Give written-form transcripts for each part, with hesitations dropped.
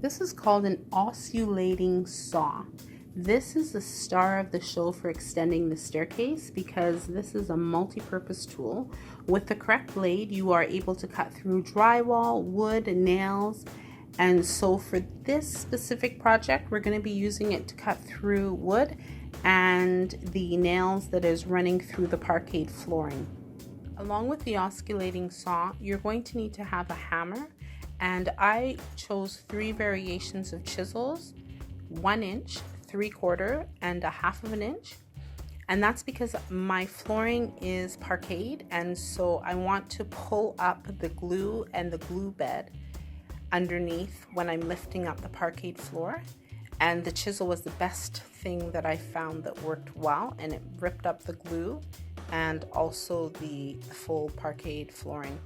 This is called an oscillating saw. This is the star of the show for extending the staircase because this is a multi-purpose tool. With the correct blade, you are able to cut through drywall, wood, nails, and so for this specific project, we're going to be using it to cut through wood and the nails that is running through the parquet flooring. Along with the oscillating saw, you're going to need to have a hammer, and I chose 3 variations of chisels, 1 inch, 3/4, and 1/2 inch. And that's because my flooring is parquet, and so I want to pull up the glue and the glue bed underneath when I'm lifting up the parquet floor. And the chisel was the best thing that I found that worked well, and it ripped up the glue and also the full parquet flooring.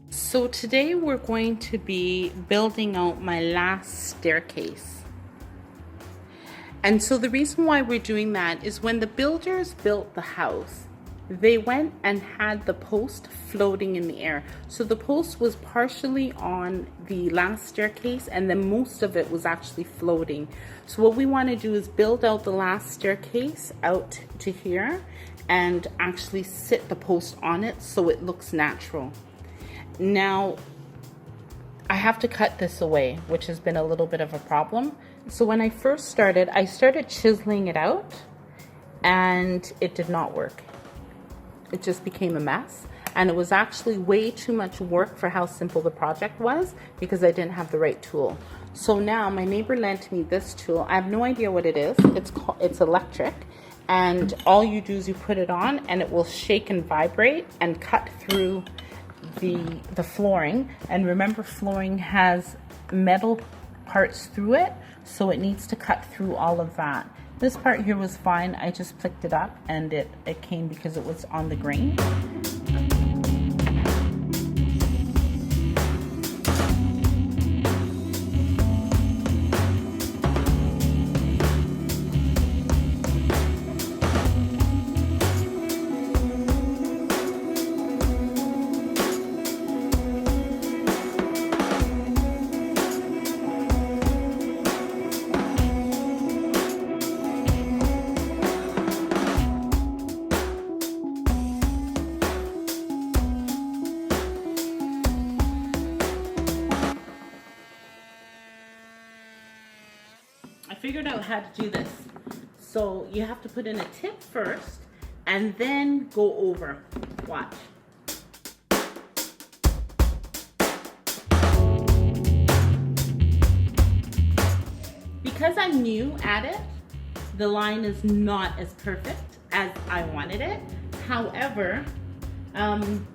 So today we're going to be building out my last staircase. And so the reason why we're doing that is when the builders built the house, they went and had the post floating in the air. So the post was partially on the last staircase and then most of it was actually floating. So what we want to do is build out the last staircase out to here and actually sit the post on it so it looks natural. Now, I have to cut this away, which has been a little bit of a problem. So when I first started, I started chiseling it out and it did not work. It just became a mess, and it was actually way too much work for how simple the project was because I didn't have the right tool. So now my neighbor lent me this tool. I have no idea what it is. It's electric, and all you do is you put it on and it will shake and vibrate and cut through the flooring. And remember, flooring has metal parts through it, so it needs to cut through all of that. This part here was fine. I just picked it up and it came because it was on the grain. I figured out how to do this. So you have to put in a tip first and then go over. Watch. Because I'm new at it, the line is not as perfect as I wanted it. However,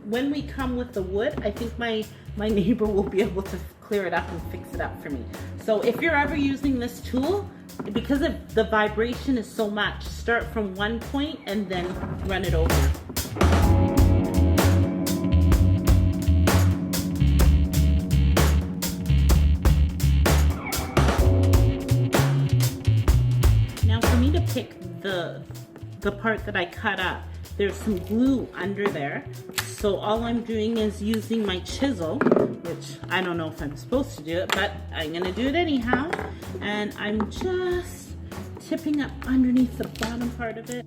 when we come with the wood, I think my neighbor will be able to clear it up and fix it up for me. So if you're ever using this tool, because of the vibration is so much, start from one point and then run it over. Now for me to pick the part that I cut up, there's some glue under there. So all I'm doing is using my chisel, which I don't know if I'm supposed to do it, but I'm gonna do it anyhow. And I'm just tipping up underneath the bottom part of it.